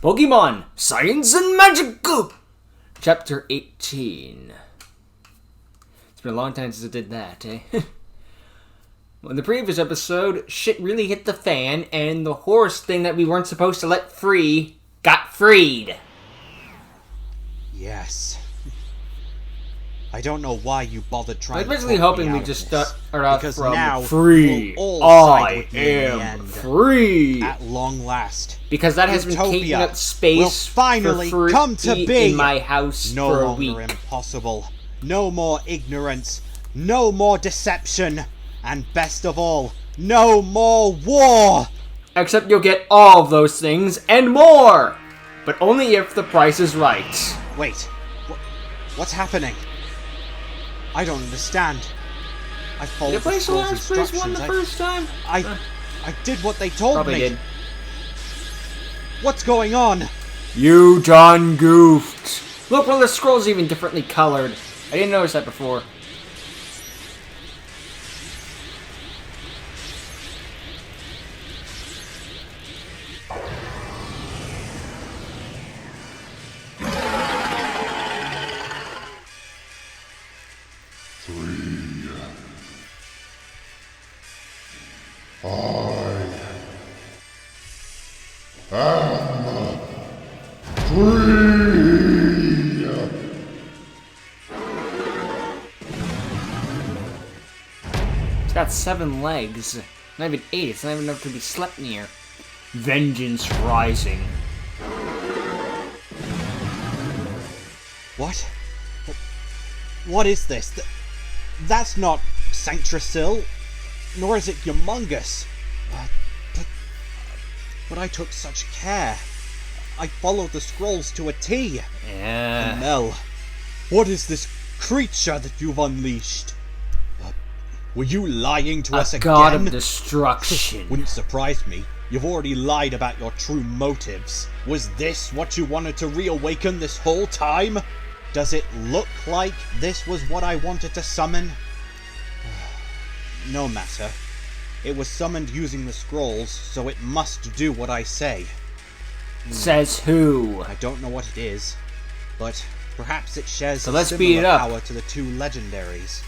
Pokemon, Science and Magic! Chapter 18. It's been a long time since I did that, eh? Well, in the previous episode, shit really hit the fan, and the horse thing that we weren't supposed to let free got freed. Yes. I don't know why you bothered trying I was basically hoping we just start off because from now free. we'll all side I with you in the am end. free. At long last. Because that has been taking Utopia up space will finally for free come to be in my house no for a longer week. Impossible. No more ignorance. No more deception. And best of all, no more war! Except you'll get all of those things and more! But only if the price is right. Wait. What's happening? I don't understand. I followed the scroll's instructions. First time? I did what they told Probably me. did. What's going on? You done goofed. Look, well, the scroll's even differently colored. I didn't notice that before. It's got 7 legs. Not even 8. It's not even enough to be slept near. Vengeance rising. What? What is this? That's not Sanctrasil, nor is it Humongous. But I took such care. I followed the scrolls to a T. Yeah. Mel, what is this creature that you've unleashed? Were you lying to us again? A god of destruction. Wouldn't surprise me. You've already lied about your true motives. Was this what you wanted to reawaken this whole time? Does it look like this was what I wanted to summon? No matter. It was summoned using the scrolls, so it must do what I say. Says who? I don't know what it is, but perhaps it shares So a let's beat similar it up. power to the two legendaries.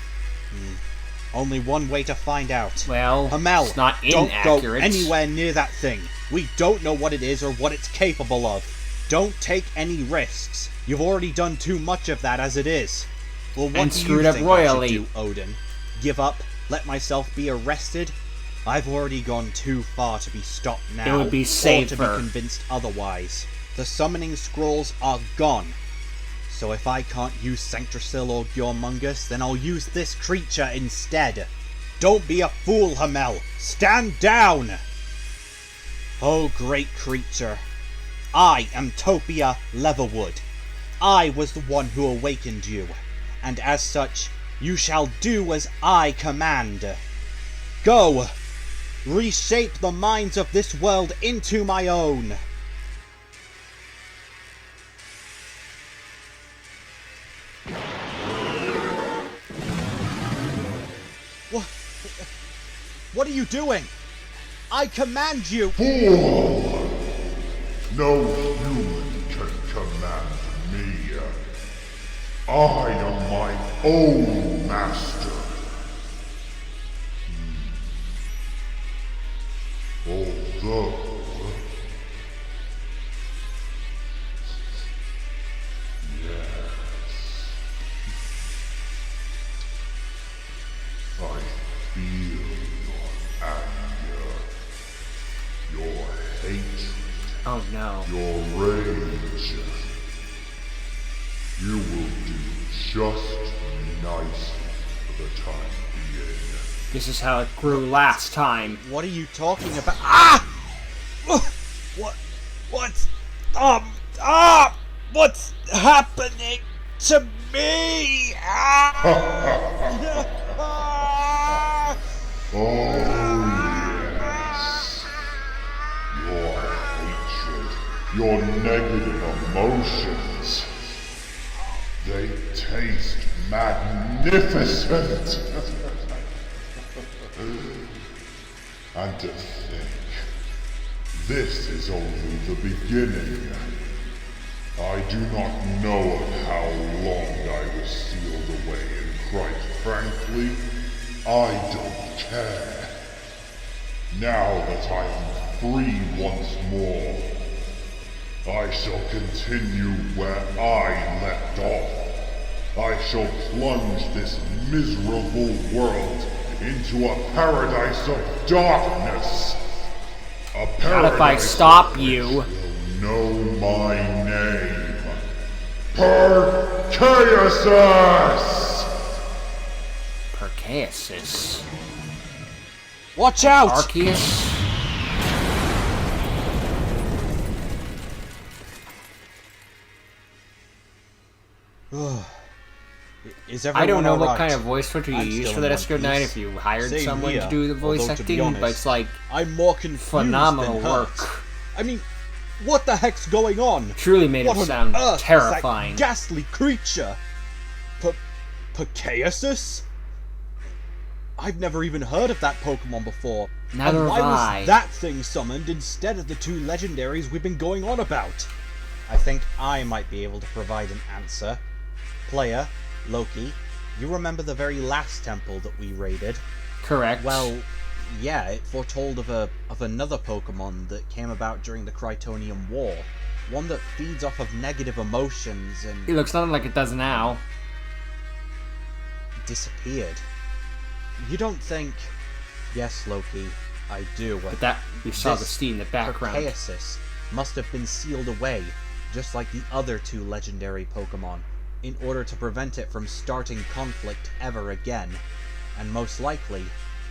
Only one way to find out. Well, Hamel, it's not don't inaccurate. go anywhere near that thing. We don't know what it is or what it's capable of. Don't take any risks. You've already done too much of that as it is. Well, what And do screwed you up think royally. I should do, Odin? Give up? Let myself be arrested? I've already gone too far to be stopped now. It would be Or to safer. be convinced otherwise. The summoning scrolls are gone. So if I can't use Sanctrasil or Humongous, then I'll use this creature instead. Don't be a fool, Hamel. Stand down! Oh, great creature. I am Topia Leatherwood. I was the one who awakened you, and as such, you shall do as I command. Go! Reshape the minds of this world into my own. What are you doing? I command you! Fool! No human can command me. I am my own master. Although... Yes... I feel your anger, your hatred, Oh no. your rage. You will do just nicely for the time being. This is how it grew last time. What are you talking about? Ah! What's what's happening to me? Oh yes. Your hatred, your negative emotions. They taste magnificent. And to think, This is only the beginning. I do not know of how long I was sealed away, and quite frankly, I don't care. Now that I am free once more, I shall continue where I left off. I shall plunge this miserable world into a paradise of darkness. A paradise Not if I stop you. will know my name. Arceus! Arceus. Watch out! Arceus? Is everyone I don't know what alright? kind of voice switcher you I'm use still for in that one Esco 9 piece. if you hired Same someone here, to do the voice although, to be acting, but honest, it's like I'm more confused phenomenal than hurt. work. I mean, what the heck's going on? Truly made What it on sound earth terrifying. is that ghastly creature? Arceus? I've never even heard of that Pokemon before. Neither and why have I. was that thing summoned instead of the two legendaries we've been going on about? I think I might be able to provide an answer. Player, Loki, you remember the very last temple that we raided? Correct. Well, yeah, it foretold of another Pokemon that came about during the Krytonian War. One that feeds off of negative emotions and it looks nothing like it does now. disappeared. You don't think... Yes, Loki, I do. But that, we saw the This steam in the background. Arceus must have been sealed away, just like the other two legendary Pokemon, in order to prevent it from starting conflict ever again. And most likely,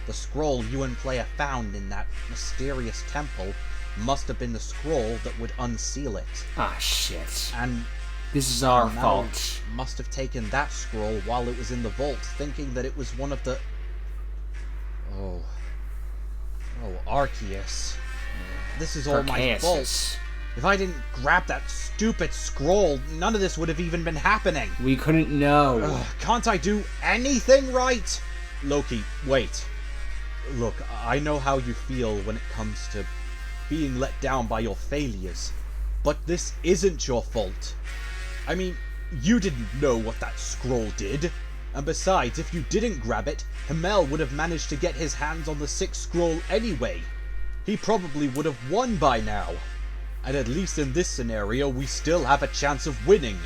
the scroll you and Player found in that mysterious temple must have been the scroll that would unseal it. Ah, shit. And This is our Mel fault. must have taken that scroll while it was in the vault, thinking that it was one of the... Oh, Arceus. This is all my fault. Arceus. If I didn't grab that stupid scroll, none of this would have even been happening. We couldn't know. Ugh, can't I do anything right? Loki, wait. Look, I know how you feel when it comes to being let down by your failures, but this isn't your fault. I mean, you didn't know what that scroll did. And besides, if you didn't grab it, Himmel would have managed to get his hands on the sixth scroll anyway. He probably would have won by now. And at least in this scenario, we still have a chance of winning.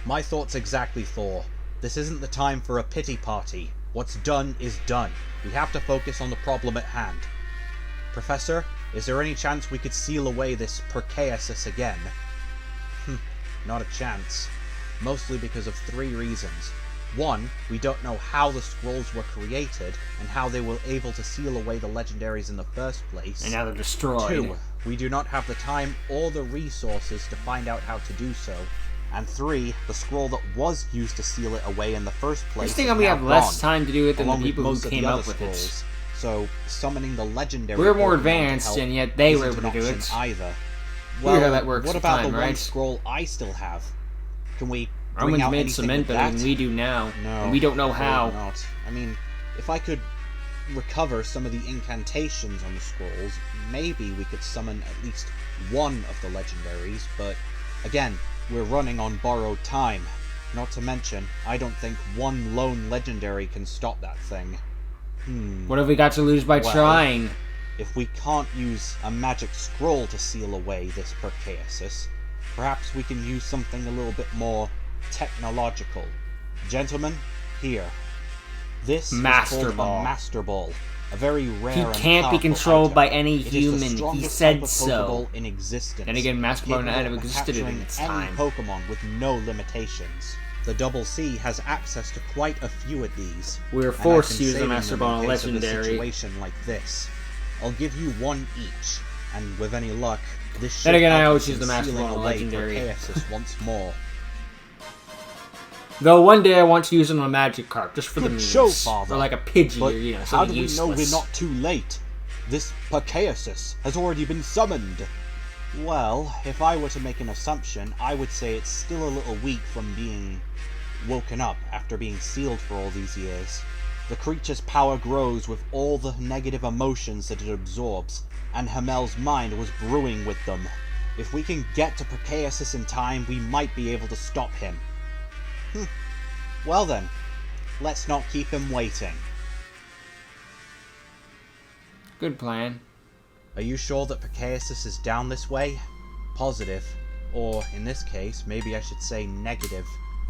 My thoughts exactly, Thor. This isn't the time for a pity party. What's done is done. We have to focus on the problem at hand. Professor, is there any chance we could seal away this Arceus again? Not a chance. Mostly because of 3 reasons. 1, we don't know how the scrolls were created, and how they were able to seal away the legendaries in the first place. And now they're destroyed. 2, we do not have the time or the resources to find out how to do so. And 3, the scroll that was used to seal it away in the first place I think is we now have less gone, time to do it than the along with people who most of came the up other with scrolls. it. So, summoning the legendary We're more Pokemon to advanced, help and yet they were isn't able to an do option it. either. Weird how that works what with about time, the one right? scroll I still have? Can we bring Romans out made anything cement with better that? than we do now. No, And we don't know afraid how. Not. I mean, if I could recover some of the incantations on the scrolls, maybe we could summon at least one of the legendaries, but again, we're running on borrowed time. Not to mention, I don't think one lone legendary can stop that thing. What have we got to lose by Well, trying? If we can't use a magic scroll to seal away this Arceus, perhaps we can use something a little bit more technological. Gentlemen, here. This Master is called Ball. a Master Ball. A very rare He and can't be powerful controlled item. by any It is the human. He strongest said type of so. Pokeball in existence. Then again, Master Ball capable had of existed in capturing its any time. Pokemon with no limitations. The Double C has access to quite a few of these. We were and I've forced been to use the saving Master them Ball in on case of a Legendary. situation like this. I'll give you one each, and with any luck, this should Then again, I help always us use in the Master sealing Ball on away Legendary. Arceus once more. Though one day I want to use it on a Magikarp, just for the Good memes. show, Father. Or like a Pidgey, But or you know, how something do we know useless. we're not too late? This Arceus has already been summoned. Well, if I were to make an assumption, I would say it's still a little weak from being woken up after being sealed for all these years. The creature's power grows with all the negative emotions that it absorbs, and Hamel's mind was brewing with them. If we can get to Arceus in time, we might be able to stop him. Well then, let's not keep him waiting. Good plan. Are you sure that Arceus is down this way? Positive. Or, in this case, maybe I should say negative.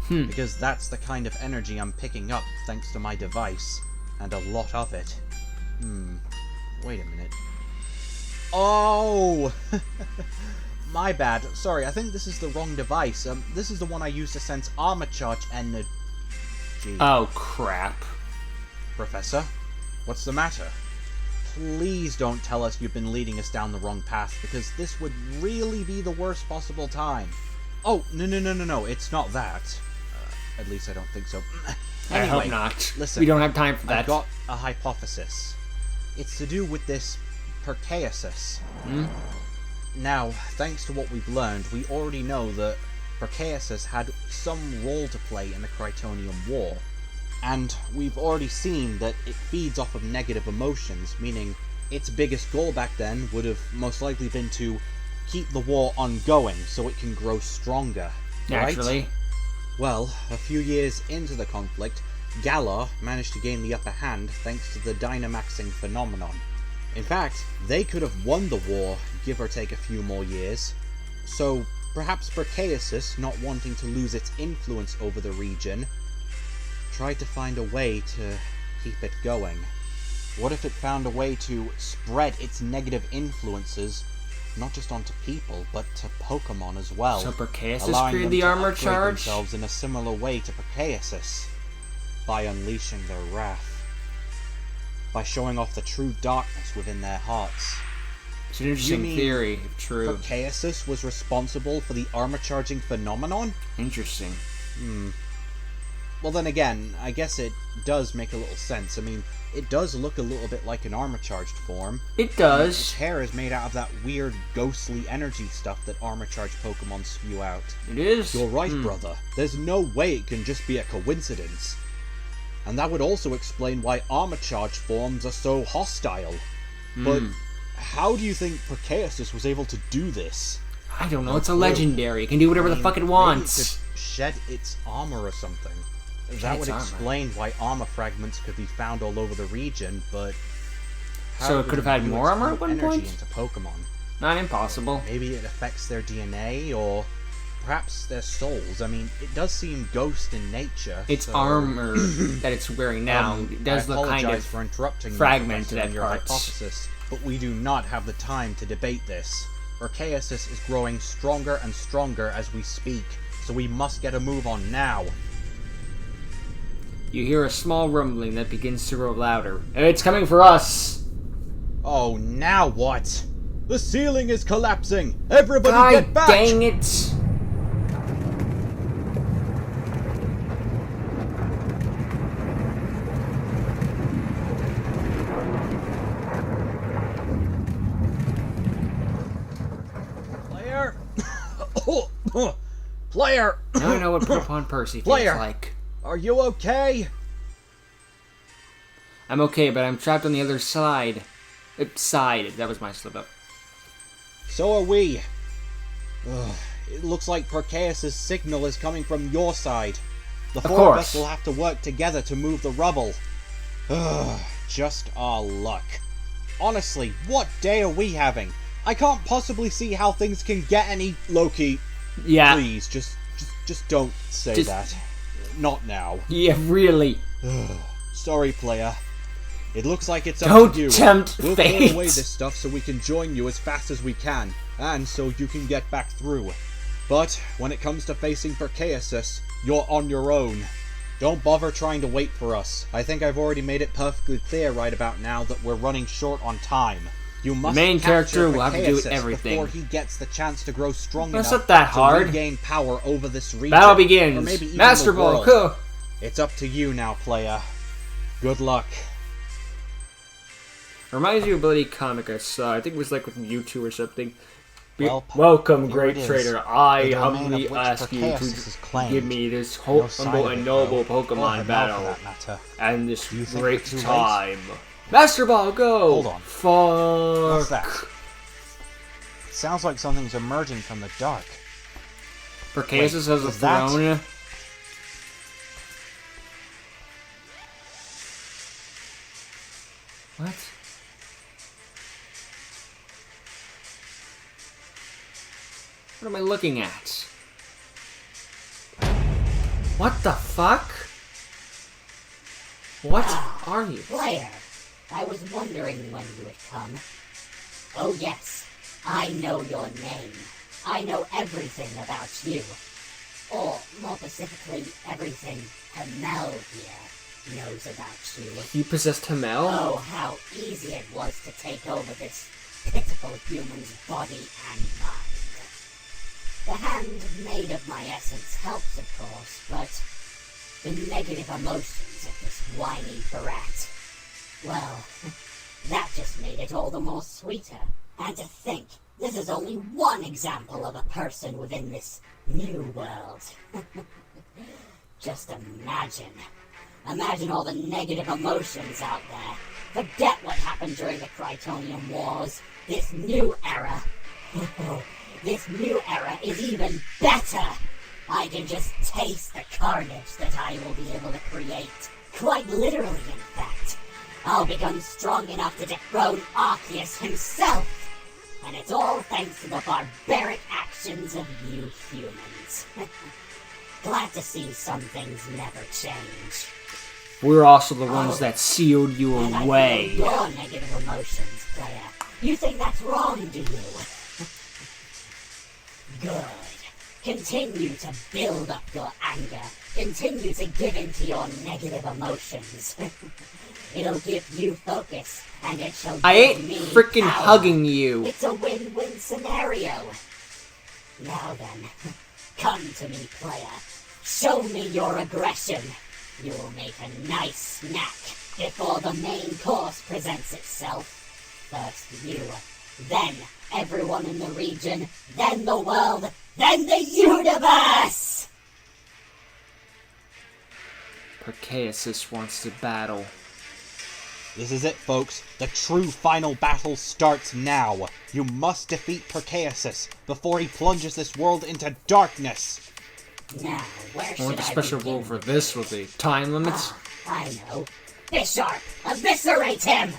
Because that's the kind of energy I'm picking up thanks to my device. And a lot of it. Wait a minute. Oh! My bad. Sorry, I think this is the wrong device. This is the one I use to sense armor charge energy. Oh, crap. Professor, what's the matter? Please don't tell us you've been leading us down the wrong path, because this would really be the worst possible time. Oh, no, it's not that. At least I don't think so. Anyway, I hope not. Listen, we don't have time for that. I've got a hypothesis. It's to do with this Arceus. Now, thanks to what we've learned, we already know that Arceus had some role to play in the Krytonian War. And we've already seen that it feeds off of negative emotions, meaning its biggest goal back then would have most likely been to keep the war ongoing so it can grow stronger. Naturally. Right? Well, a few years into the conflict, Galar managed to gain the upper hand thanks to the Dynamaxing phenomenon. In fact, they could have won the war, give or take a few more years. So, perhaps Arceus, not wanting to lose its influence over the region, tried to find a way to keep it going. What if it found a way to spread its negative influences, not just onto people, but to Pokemon as well? So Arceus allowing created them the to armor upgrade charge? themselves in a similar way to Arceus, by unleashing their wrath, by showing off the true darkness within their hearts. It's an interesting theory, if true. Arceus was responsible for the armor charging phenomenon? Interesting. Well then again, I guess it does make a little sense. I mean, it does look a little bit like an armor-charged form. It does. Its hair is made out of that weird, ghostly energy stuff that armor-charged Pokemon spew out. It is? You're right, brother. There's no way it can just be a coincidence. And that would also explain why armor-charged forms are so hostile. But how do you think Arceus was able to do this? I don't know, it's a legendary. It can do whatever the fuck it wants. Maybe it could shed its armor or something. That would explain why armor fragments could be found all over the region, but... So it could have had more armor at one point? Into Pokemon. Not impossible. Maybe it affects their DNA, or perhaps their souls. I mean, it does seem ghost in nature. Its armor that it's wearing now does look kind of for interrupting fragmented at your parts. hypothesis, but we do not have the time to debate this. Arceus is growing stronger and stronger as we speak, so we must get a move on now. You hear a small rumbling that begins to grow louder. It's coming for us! Oh, now what? The ceiling is collapsing! Everybody get back! Dang it! Player! Player! Now I know what Pokemon Percy feels like. Are you okay? I'm okay, but I'm trapped on the other side. That was my slip up. So are we. It looks like Arceus' signal is coming from your side. The four of us will have to work together to move the rubble. Just our luck. Honestly, what day are we having? I can't possibly see how things can get any... Loki, yeah. Please, just don't say that. Not now. Yeah, really. Sorry, player. It looks like it's up to you. Don't tempt We'll fate. clear away this stuff so we can join you as fast as we can, and so you can get back through. But when it comes to facing Arceus, you're on your own. Don't bother trying to wait for us. I think I've already made it perfectly clear right about now that we're running short on time. You must the main character will have to do Arceus everything before he gets the chance to grow strong That's enough not that hard. to regain power over this region. Battle begins. Or maybe even Master the Ball. world. Cool. It's up to you now, player. Good luck. Reminds you of Bloody Comic I saw. I think it was like with Mewtwo or something. Well, welcome, great trader. I The domain humbly of which ask you Arceus is to claimed. give me this No sign humble of and it, noble though. Or Pokemon Hamel, battle for that matter. and this Do you think great we're too late? time. Master Ball, go! Hold on. Fuck. What's that? It sounds like something's emerging from the dark. Arceus has a is that- throne. What? What am I looking at? What the fuck? What are you? Player, I was wondering when you would come. Oh yes, I know your name. I know everything about you. Or, more specifically, everything Hamel here knows about you. You possessed Hamel? Oh, how easy it was to take over this pitiful human's body and mind. The hand made of my essence helps, of course, but the negative emotions of this whiny brat, well, that just made it all the more sweeter. And to think, this is only one example of a person within this new world. Just imagine. Imagine all the negative emotions out there. Forget what happened during the Krytonian Wars. This new era. This new era is even better! I can just taste the carnage that I will be able to create. Quite literally, in fact. I'll become strong enough to dethrone Arceus himself! And it's all thanks to the barbaric actions of you humans. Glad to see some things never change. We're also the ones that sealed you And away. I feel your negative emotions, player. You think that's wrong, do you? Good. Continue to build up your anger. Continue to give in to your negative emotions. It'll give you focus, and it shall I give ain't me freaking power. hugging you. It's a win-win scenario. Now then, come to me, player. Show me your aggression. You'll make a nice snack before the main course presents itself. First you, then everyone in the region, then the world, then the universe! Arceus wants to battle. This is it, folks. The true final battle starts now. You must defeat Arceus before he plunges this world into darkness. Now, where I should want the I special begin? rule for this with the time limits. I know. Bisharp, eviscerate him!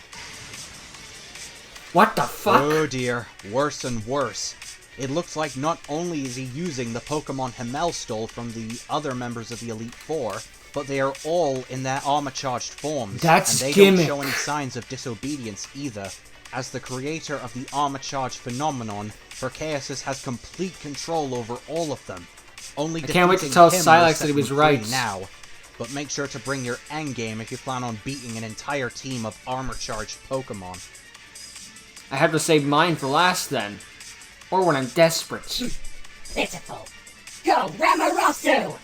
What the fuck? Oh dear, worse and worse. It looks like not only is he using the Pokemon Hamel stole from the other members of the Elite Four, but they are all in their armor-charged forms. That's and they gimmick. don't show any signs of disobedience either. As the creator of the armor-charged phenomenon, Arceus has complete control over all of them. Only I can't wait to defeating tell him will Silex set that he was him free right. now. But make sure to bring your endgame if you plan on beating an entire team of armor-charged Pokemon. I have to save mine for last then. Or when I'm desperate. Pitiful. Go, Ramarasu!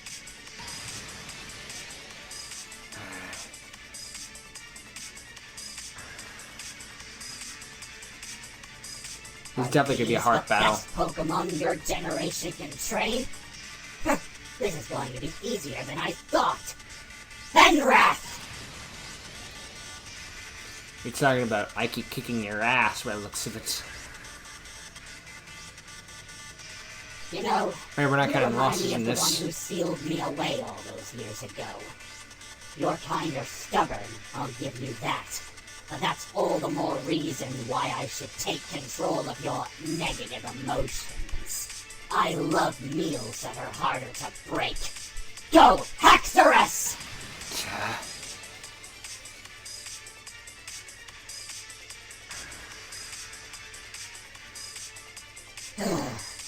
It's definitely gonna be a hard battle. Best Pokemon your generation can train? This is going to be easier than I thought. Fenrath! You're talking about I keep kicking your ass by the looks of it. You know, Right, we're not you counting remind losses me in of the this. one who sealed me away all those years ago. You're kind of stubborn, I'll give you that. But that's all the more reason why I should take control of your negative emotions. I love meals that are harder to break. Go, Haxorus!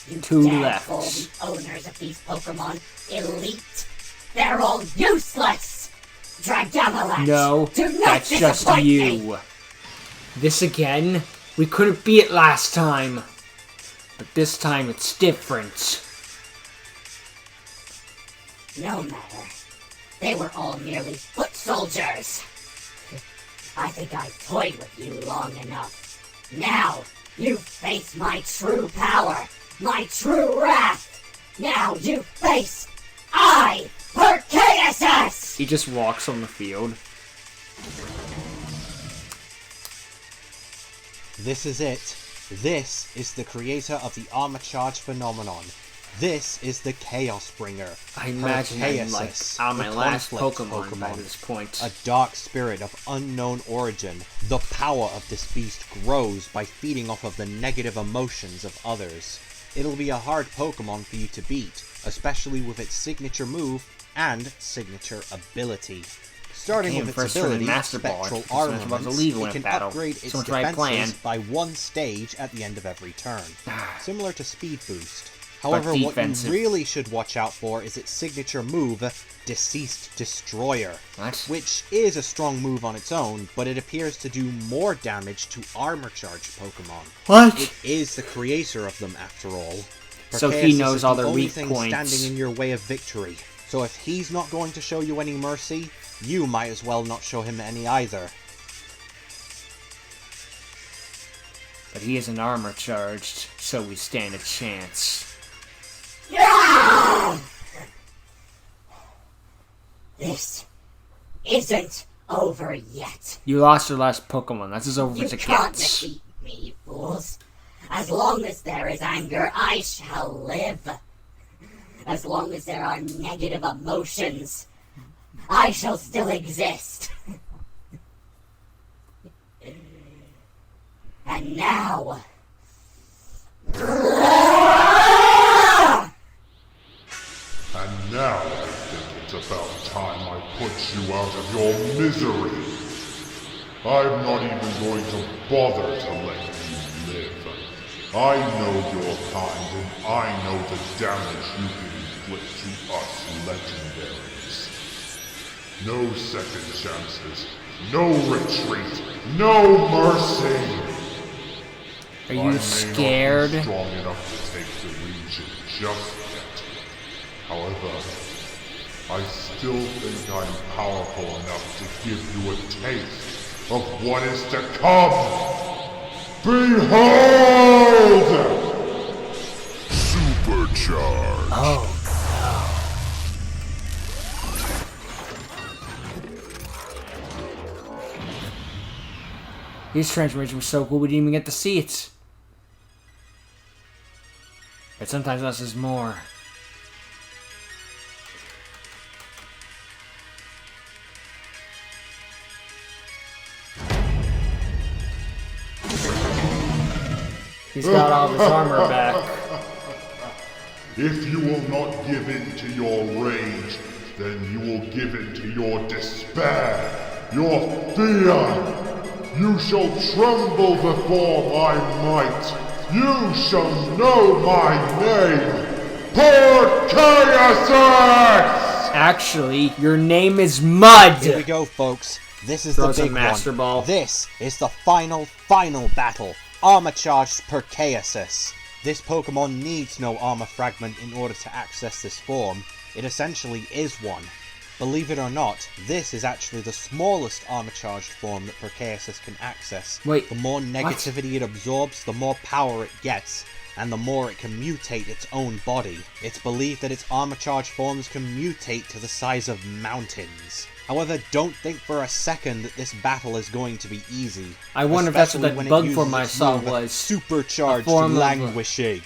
You Two dare left. call the owners of these Pokemon elite? They're all useless! Dragamalax, No, do not that's just disappoint me! you. This again? We couldn't beat it last time. But this time it's different. No matter. They were all merely foot soldiers. I think I've toyed with you long enough. Now, you face my true power, my true wrath. Now you face Arceus! He just walks on the field. This is it. This is the creator of the Armor Charge phenomenon. This is the Chaos Bringer. I imagine I'm like on my last Conflict Pokemon by this point. A dark spirit of unknown origin. The power of this beast grows by feeding off of the negative emotions of others. It'll be a hard Pokemon for you to beat, especially with its signature move and signature ability. Starting with its ability, Spectral Armament, it can upgrade its defenses by one stage at the end of every turn, similar to Speed Boost. However, what you really should watch out for is its signature move, Deceased Destroyer, which is a strong move on its own, but it appears to do more damage to Armor Charge Pokemon. What? It is the creator of them, after all. So he knows all their weak points. points. Standing in your way of victory. So if he's not going to show you any mercy, you might as well not show him any either. But he isn't armor charged, so we stand a chance. This isn't over yet. You lost your last Pokemon. That's as over as it You can't gets. defeat me, fools. As long as there is anger, I shall live. As long as there are negative emotions, I shall still exist. And now... And now I think it's about time I put you out of your misery. I'm not even going to bother to let you live. I know your kind, and I know the damage you can inflict to us legendaries. No second chances, no retreat, no mercy! Are you scared? I may not be strong enough to take the region just yet. However, I still think I'm powerful enough to give you a taste of what is to come! Behold! Supercharge! Oh, no. His transformation was so cool we didn't even get to see it. But sometimes less is more. He's got all of his armor back. If you will not give in to your rage, then you will give in to your despair, your fear. You shall tremble before my might. You shall know my name. Porcayasax! Actually, your name is Mud! Here we go, folks. This is Throws the a big Master one. Ball. This is the final battle. Armor Charged Perkayasis. This Pokemon needs no armor fragment in order to access this form. It essentially is one. Believe it or not, this is actually the smallest armor charged form that Perkayasis can access. Wait, the more negativity it absorbs, the more power it gets, and the more it can mutate its own body. It's believed that its armor charged forms can mutate to the size of mountains. However, don't think for a second that this battle is going to be easy. I wonder if that's what especially that when it bug uses form I its saw move, was. Supercharged form of Languishing,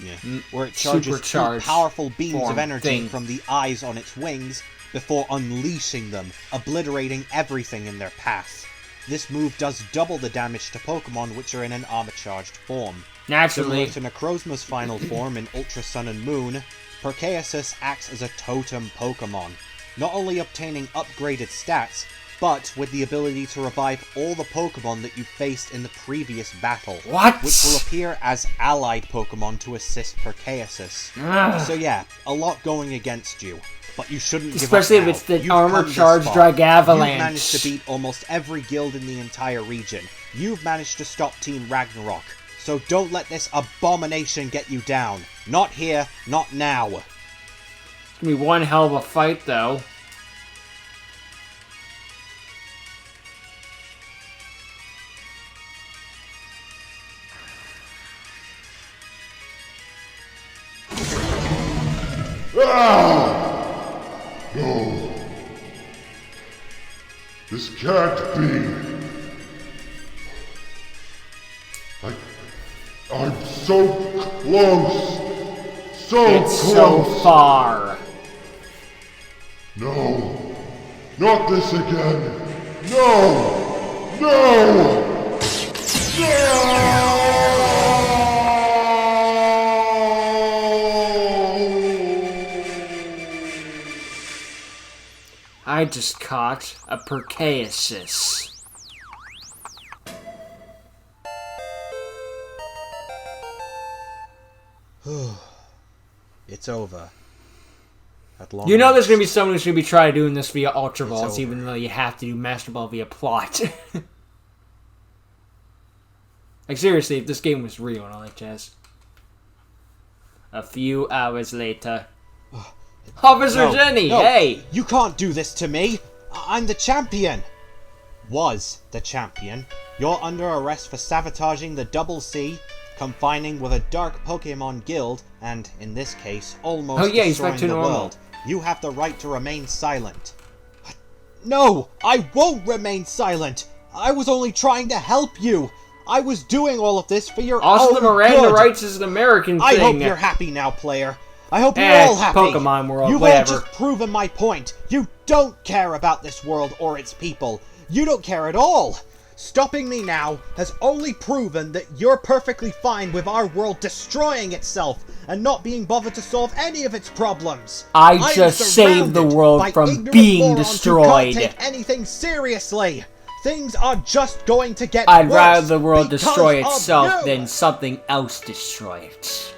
where it charges two supercharged powerful beams of form energy thing. from the eyes on its wings before unleashing them, obliterating everything in their path. This move does double the damage to Pokemon which are in an armor-charged form. Naturally. Similar to Necrozma's final form in Ultra Sun and Moon, Perkayasis acts as a totem Pokemon, not only obtaining upgraded stats, but with the ability to revive all the Pokemon that you faced in the previous battle. What? Which will appear as allied Pokemon to assist Perkayasis. So yeah, a lot going against you. But you shouldn't give up Especially if now. it's the You've armor come this charged far. Dragavalanche. You've managed to beat almost every guild in the entire region. You've managed to stop Team Ragnarok. So don't let this abomination get you down. Not here, not now. It's gonna be one hell of a fight, though. No. This can't be. I I'm so close! So It's close! so far. No! Not this again! No! No! I just caught a Percaeus. It's over. At long You know there's last. gonna be someone who's gonna be trying doing this via Ultra It's Balls, over. even though you have to do Master Ball via plot. Like seriously, if this game was real and all that jazz. A few hours later. Officer No, Jenny, no, hey! You can't do this to me! I'm the champion! Was the champion. You're under arrest for sabotaging the Double C, confining with a dark Pokemon guild, and, in this case, almost Oh, yeah, he's back destroying to the normal. world. You have the right to remain silent. No! I won't remain silent! I was only trying to help you! I was doing all of this for your Also, own the Miranda good. rights is an American I thing. hope you're happy now, player. I hope you're Eh, all happy. Pokemon world, You've whatever. all just proven my point. You don't care about this world or its people. You don't care at all. Stopping me now has only proven that you're perfectly fine with our world destroying itself and not being bothered to solve any of its problems. I am just saved the surrounded world by from ignorant being morons destroyed. Who can't take anything seriously. Things are just going to get I'd worse rather the world because destroy of itself you. than something else destroy it.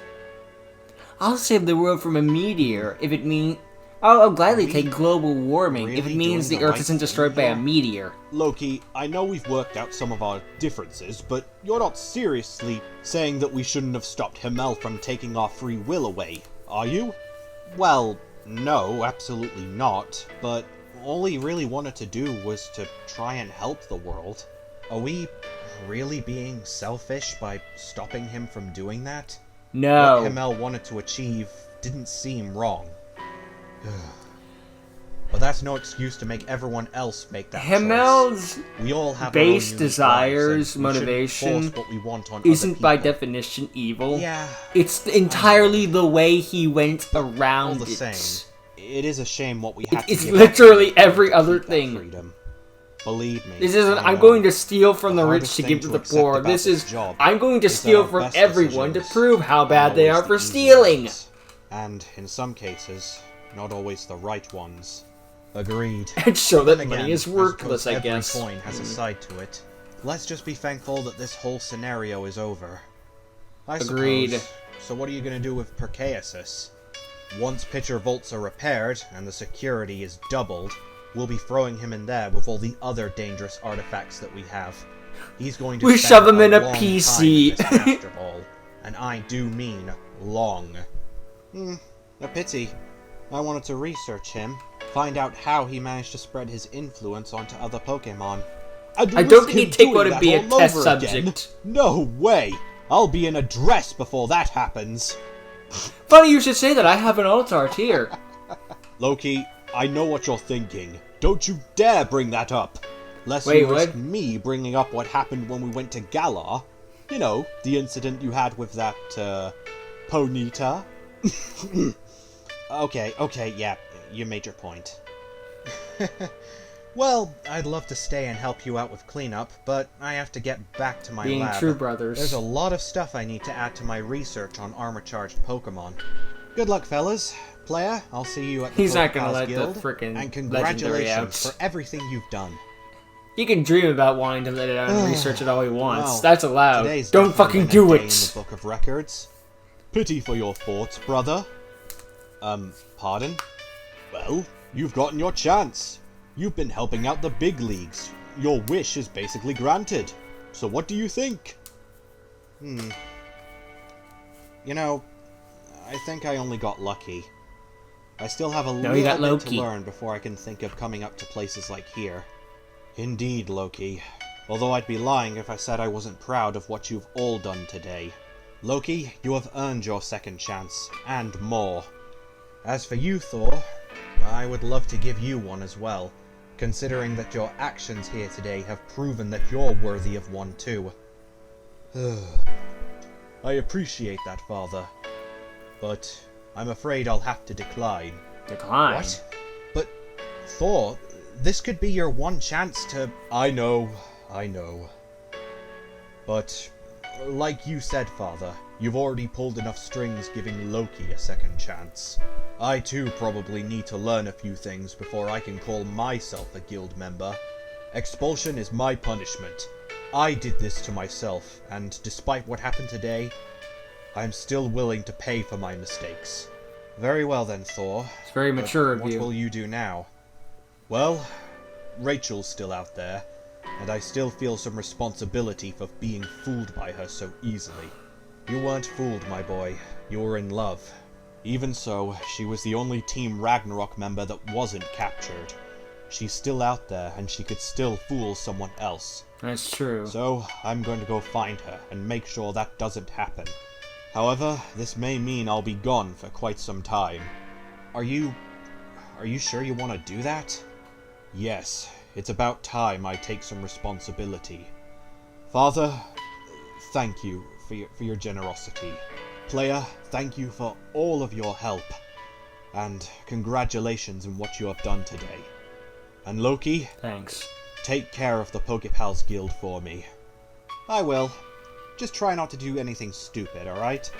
I'll save the world from a meteor if it means... I'll gladly take global warming if it really means the doing the Earth right isn't destroyed by thing a here? meteor. Loki, I know we've worked out some of our differences, but you're not seriously saying that we shouldn't have stopped Himmel from taking our free will away, are you? Well, no, absolutely not, but all he really wanted to do was to try and help the world. Are we really being selfish by stopping him from doing that? What No. Himmel wanted to achieve didn't seem wrong. But that's no excuse to make everyone else make that choice. Himmel's We all have base our own unique desires, lives, and we shouldn't motivation force what we want on isn't other by people. definition evil. Yeah, It's entirely the way he went all around the it. same. It is a shame what we have to It's give up literally to every other keep that thing. freedom. Believe me. This isn't, I I'm know. going to steal from the rich hardest to thing give to to the accept poor. about This this is, job I'm going to is that steal our from best everyone to decisions prove how bad they always are for the easy stealing. ones. And, in some cases, not always the right ones. Agreed. And show that Then money again, is worthless, I every guess. coin has a side to it. Let's just be thankful that this whole scenario is over. I Agreed. suppose. So what are you gonna do with Percaeus? Once pitcher vaults are repaired and the security is doubled, we'll be throwing him in there with all the other dangerous artifacts that we have. He's going to We spend shove him in a long PC. time in this Master Ball, and I do mean long. A pity. I wanted to research him, find out how he managed to spread his influence onto other Pokemon. And I risk don't think him he'd take doing one to that be a all test over subject. Again. No way! I'll be in a dress before that happens. Funny you should say that, I have an alt art here. Loki, I know what you're thinking. Don't you dare bring that up. Lest Wait, you risk what? me bringing up what happened when we went to Galar. You know, the incident you had with that, Ponyta. Okay, yeah, you made your point. Well, I'd love to stay and help you out with cleanup, but I have to get back to my Being lab. true brothers. There's a lot of stuff I need to add to my research on armor-charged Pokemon. Good luck, fellas. Player, I'll see you at the He's not gonna Pokepals let the Guild, frickin' and legendary congratulations out. for everything you've done. He can dream about wanting to let it out and research it all he wants. Well, That's allowed. today's Don't definitely fucking been a do day in the it. Book of Records. Pity for your thoughts, brother. Pardon? Well, you've gotten your chance. You've been helping out the big leagues. Your wish is basically granted. So what do you think? You know, I think I only got lucky. I still have a No, you got little bit to Loki. learn before I can think of coming up to places like here. Indeed, Loki. Although I'd be lying if I said I wasn't proud of what you've all done today. Loki, you have earned your second chance, and more. As for you, Thor, I would love to give you one as well, considering that your actions here today have proven that you're worthy of one too. I appreciate that, Father. But I'm afraid I'll have to decline. Decline? What? But, Thor, this could be your one chance to... I know. But, like you said, Father, you've already pulled enough strings giving Loki a second chance. I too probably need to learn a few things before I can call myself a guild member. Expulsion is my punishment. I did this to myself, and despite what happened today, I'm still willing to pay for my mistakes. Very well then, Thor. It's very mature of What you. will you do now? Well, Rachel's still out there, and I still feel some responsibility for being fooled by her so easily. You weren't fooled, my boy. You were in love. Even so, she was the only Team Ragnarok member that wasn't captured. She's still out there, and she could still fool someone else. That's true. So, I'm going to go find her, and make sure that doesn't happen. However, this may mean I'll be gone for quite some time. Are you sure you want to do that? Yes, it's about time I take some responsibility. Father, thank you for your generosity. Player, thank you for all of your help. And congratulations on what you have done today. And Loki, Thanks. take care of the Pokepals Guild for me. I will. Just try not to do anything stupid, alright?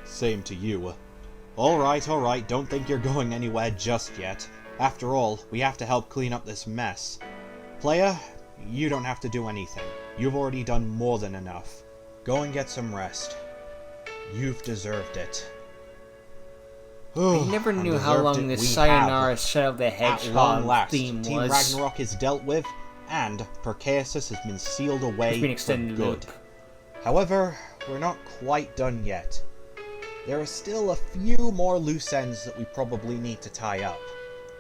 Same to you. Alright, don't think you're going anywhere just yet. After all, we have to help clean up this mess. Player, you don't have to do anything. You've already done more than enough. Go and get some rest. You've deserved it. I never knew how long this Sayonara Shadow the At long Hedgehog last, theme Team was. Ragnarok is dealt with, and Percasus has been sealed away It's been for extended good. loop. However, we're not quite done yet. There are still a few more loose ends that we probably need to tie up.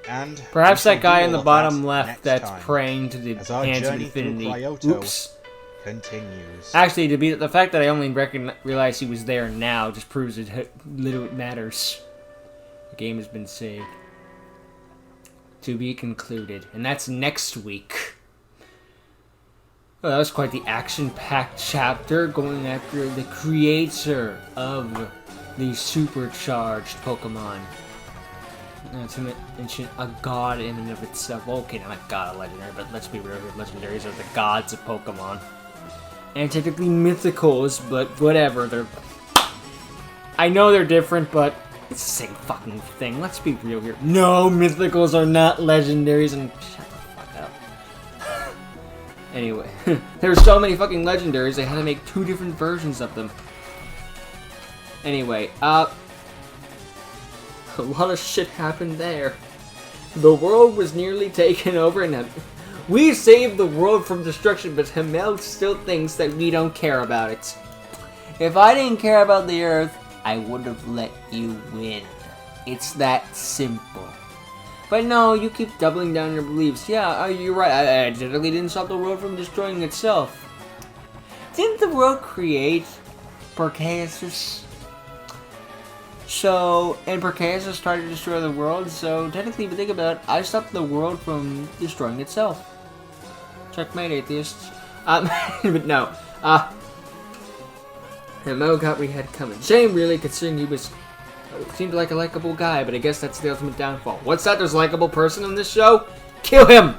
And Perhaps we shall that guy do in the all of bottom that left next that's time, praying to the as our hands of journey through infinity. Kyoto Oops. continues. Actually, to be the fact that I only realize he was there now just proves it little it matters. The game has been saved. To be concluded, and that's next week. Well, that was quite the action-packed chapter, going after the creator of the supercharged Pokemon. Not to mention a god in and of itself. Okay, not a god, a legendary, but let's be real here. Legendaries are the gods of Pokemon. And technically mythicals, but whatever. I know they're different, but it's the same fucking thing. Let's be real here. No, mythicals are not legendaries, and shut the fuck up. Anyway, there's so many fucking legendaries, they had to make 2 different versions of them. Anyway, a lot of shit happened there. The world was nearly taken over, and we saved the world from destruction, but Hamel still thinks that we don't care about it. If I didn't care about the Earth, I would have let you win. It's that simple. But no, you keep doubling down your beliefs. Yeah, you're right. I definitely didn't stop the world from destroying itself. Didn't the world create Percasus? So, and Percasus started to destroy the world, so technically if you think about it, I stopped the world from destroying itself. Checkmate, atheists. But no. Mo got what we had coming. Shame, really, considering he seemed like a likable guy, but I guess that's the ultimate downfall. What's that? There's a likable person in this show? Kill him!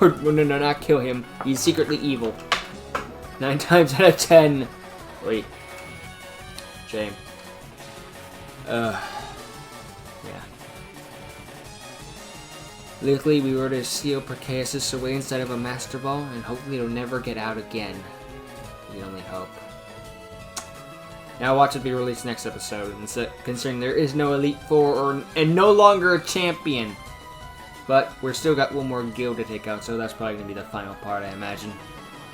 No, not kill him. He's secretly evil. 9 times out of 10. Wait. Shame. Yeah. Luckily, we were to seal Percasus away inside of a Master Ball, and hopefully it'll never get out again. We only hope. Now watch it be released next episode, and considering there is no Elite Four and no longer a champion. But we're still got one more guild to take out, so that's probably going to be the final part, I imagine.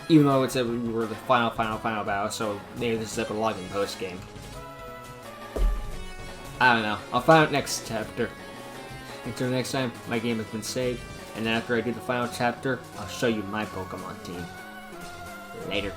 Even though it said we were the final battle, so maybe this is epilogue and post-game. I don't know. I'll find out next chapter. Until next time, my game has been saved, and then after I do the final chapter, I'll show you my Pokemon team. Later.